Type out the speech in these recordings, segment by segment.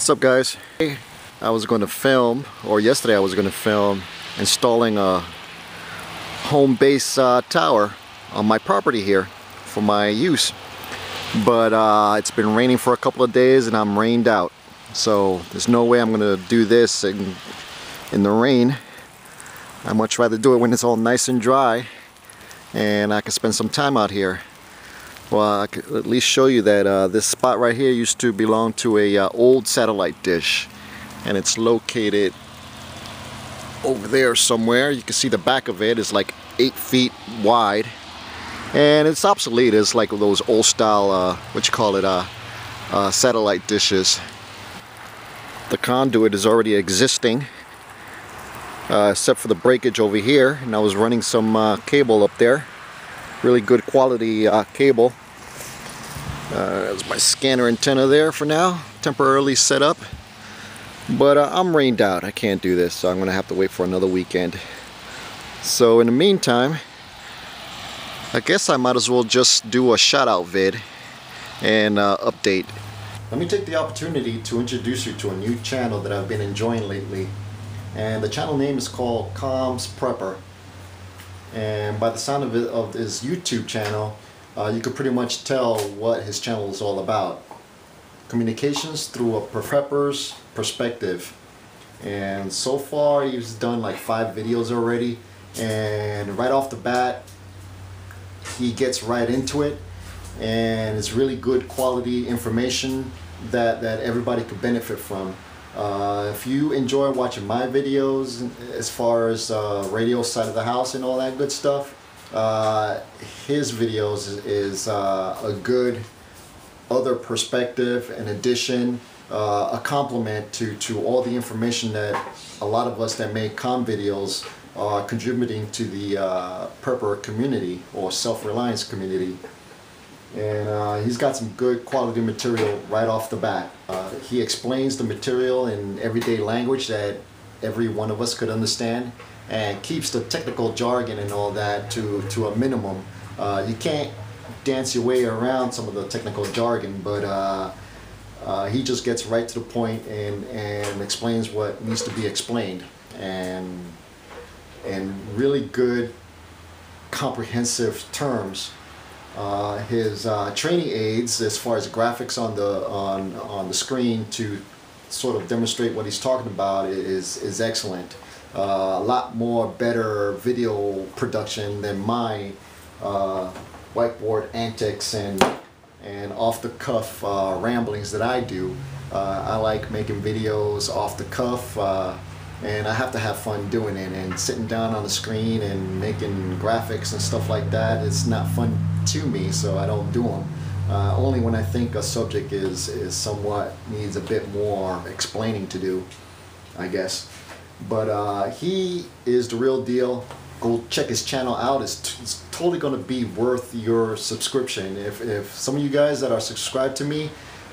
What's up, guys? I was going to film, or yesterday I was going to film installing a home base tower on my property here for my use, but it's been raining for a couple of days and I'm rained out, so there's no way I'm going to do this in the rain. I'd much rather do it when it's all nice and dry and I can spend some time out here. Well, I could at least show you that this spot right here used to belong to a old satellite dish, and it's located over there somewhere. You can see the back of it is like 8 feet wide, and it's obsolete. It's like those old style, satellite dishes. The conduit is already existing, except for the breakage over here, and I was running some cable up there. Really good quality cable. There's my scanner antenna there for now, temporarily set up. But I'm rained out. I can't do this, so I'm going to have to wait for another weekend. So in the meantime, I guess I might as well just do a shout out vid and update. Let me take the opportunity to introduce you to a new channel that I've been enjoying lately. And the channel name is called Comms Prepper. And by the sound of his YouTube channel, you could pretty much tell what his channel is all about. Communications through a prepper's perspective. And so far he's done like 5 videos already, and right off the bat he gets right into it, and it's really good quality information that everybody could benefit from. If you enjoy watching my videos as far as radio side of the house and all that good stuff, his videos is a good other perspective, an addition, a complement to all the information that a lot of us that make comm videos are contributing to the prepper community or self-reliance community. And he's got some good quality material right off the bat. He explains the material in everyday language that every one of us could understand, and keeps the technical jargon and all that to a minimum. You can't dance your way around some of the technical jargon, but he just gets right to the point and explains what needs to be explained, and really good comprehensive terms. His training aids, as far as graphics on the screen to sort of demonstrate what he's talking about, is excellent. A lot more better video production than my whiteboard antics and off-the-cuff ramblings that I do. I like making videos off the cuff, and I have to have fun doing it, and sitting down on the screen and making graphics and stuff like that, it's not fun to me, so I don't do them. Only when I think a subject is somewhat needs a bit more explaining to do, I guess. But he is the real deal. Go check his channel out. It's totally going to be worth your subscription. If some of you guys that are subscribed to me,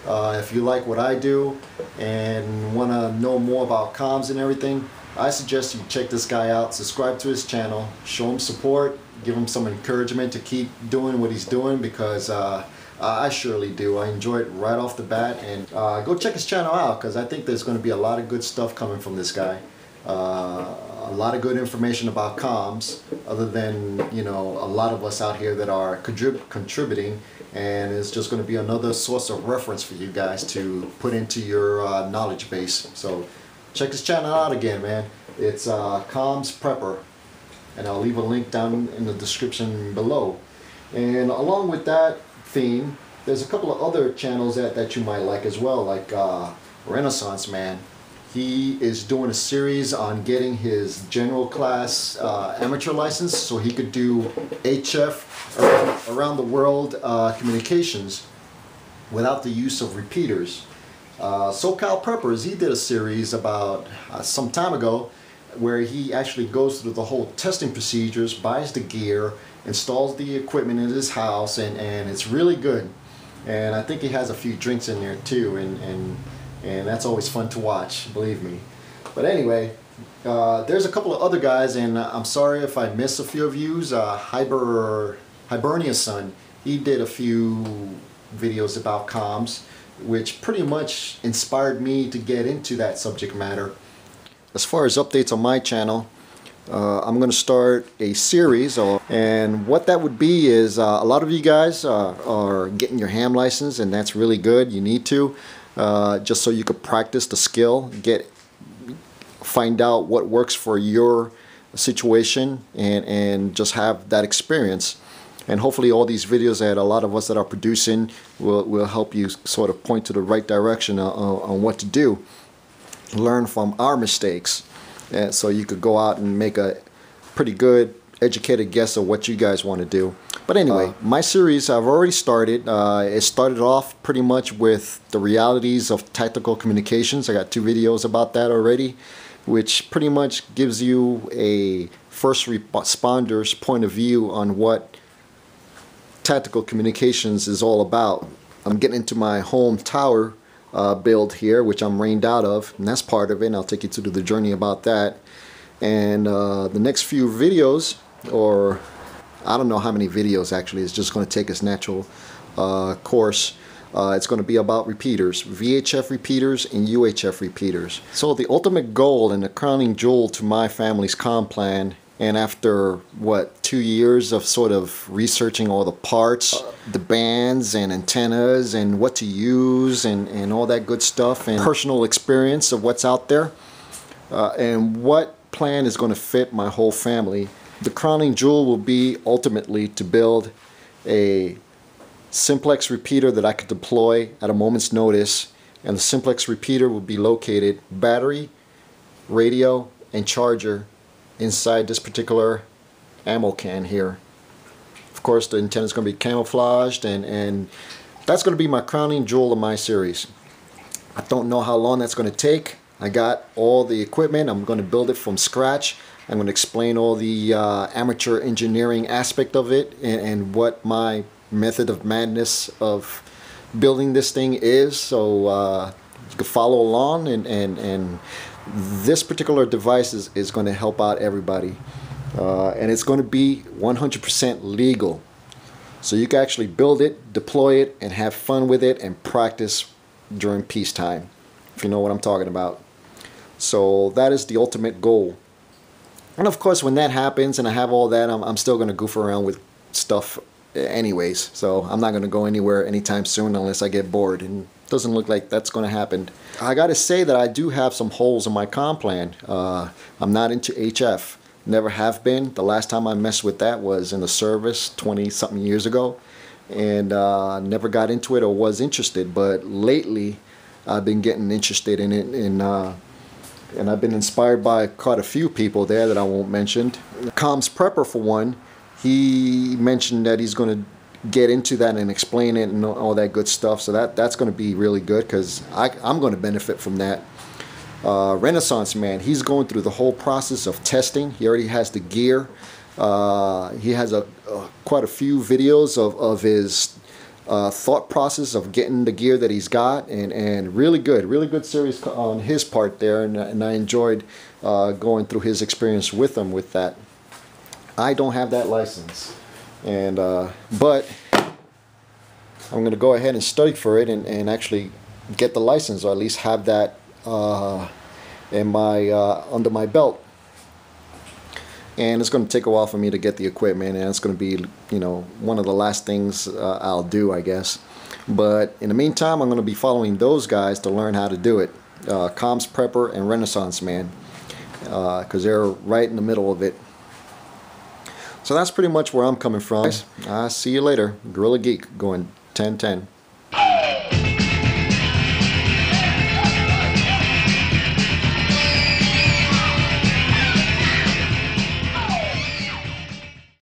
if you like what I do and want to know more about comms and everything, I suggest you check this guy out. Subscribe to his channel, show him support, give him some encouragement to keep doing what he's doing, because I surely do. I enjoy it right off the bat. And go check his channel out, because I think there's going to be a lot of good stuff coming from this guy. A lot of good information about comms, other than, you know, a lot of us out here that are contributing, and it's just going to be another source of reference for you guys to put into your knowledge base. So check his channel out again, man. It's Comms Prepper, and I'll leave a link down in the description below. And along with that theme, there's a couple of other channels that you might like as well, like Renaissance Man. He is doing a series on getting his general class amateur license so he could do HF around the world communications without the use of repeaters. SoCal Preppers, he did a series about some time ago where he actually goes through the whole testing procedures, buys the gear, installs the equipment in his house, and it's really good. And I think he has a few drinks in there too, and that's always fun to watch, believe me. But anyway, there's a couple of other guys, and I'm sorry if I miss a few of yous. Hibernia's son, he did a few videos about comms. which pretty much inspired me to get into that subject matter. As far as updates on my channel, I'm going to start a series, and what that would be is a lot of you guys are getting your ham license, and that's really good. You need to, just so you could practice the skill, find out what works for your situation, and just have that experience. And hopefully all these videos that a lot of us that are producing will help you sort of point to the right direction on what to do. Learn from our mistakes, and so you could go out and make a pretty good educated guess of what you guys want to do. But anyway, my series I've already started. It started off pretty much with the realities of tactical communications. I got 2 videos about that already, which pretty much gives you a first responder's point of view on what tactical communications is all about. I'm getting into my home tower build here, which I'm rained out of, and that's part of it, and I'll take you through the journey about that. And the next few videos, or I don't know how many videos actually, it's just going to take its natural course. It's going to be about repeaters, VHF repeaters and UHF repeaters. So the ultimate goal and the crowning jewel to my family's comm plan, and after what, 2 years of sort of researching all the parts, the bands and antennas and what to use and all that good stuff, and personal experience of what's out there, and what plan is going to fit my whole family, the crowning jewel will be ultimately to build a simplex repeater that I could deploy at a moment's notice. And the simplex repeater will be located battery, radio, and charger inside this particular ammo can here. Of course, the antenna is going to be camouflaged, and that's going to be my crowning jewel of my series. I don't know how long that's going to take. I got all the equipment. I'm going to build it from scratch. I'm going to explain all the amateur engineering aspect of it, and what my method of madness of building this thing is, so you can follow along, and this particular device is going to help out everybody, and it's going to be 100% legal, so you can actually build it, deploy it, and have fun with it and practice during peacetime, if you know what I'm talking about. So that is the ultimate goal. And of course, when that happens and I have all that, I'm still going to goof around with stuff anyways, so I'm not going to go anywhere anytime soon unless I get bored, and it doesn't look like that's going to happen. I got to say that I do have some holes in my comm plan. I'm not into HF, never have been. The last time I messed with that was in the service 20-something years ago, and never got into it or was interested. But lately I've been getting interested in it, and I've been inspired by quite a few people there that I won't mention. Comms Prepper, for one, he mentioned that he's going to get into that and explain it and all that good stuff. So that's going to be really good, because I'm going to benefit from that. Renaissance Man, he's going through the whole process of testing. He already has the gear. He has quite a few videos of his thought process of getting the gear that he's got, and really good series on his part there, and I enjoyed going through his experience with him with that. I don't have that license, and but I'm going to go ahead and study for it and actually get the license, or at least have that in my under my belt. And it's going to take a while for me to get the equipment, and it's going to be, you know, one of the last things I'll do, I guess. But in the meantime, I'm going to be following those guys to learn how to do it. Comms Prepper and Renaissance Man, because they're right in the middle of it. So that's pretty much where I'm coming from. I'll see you later. Gorilla Geek going 10-10.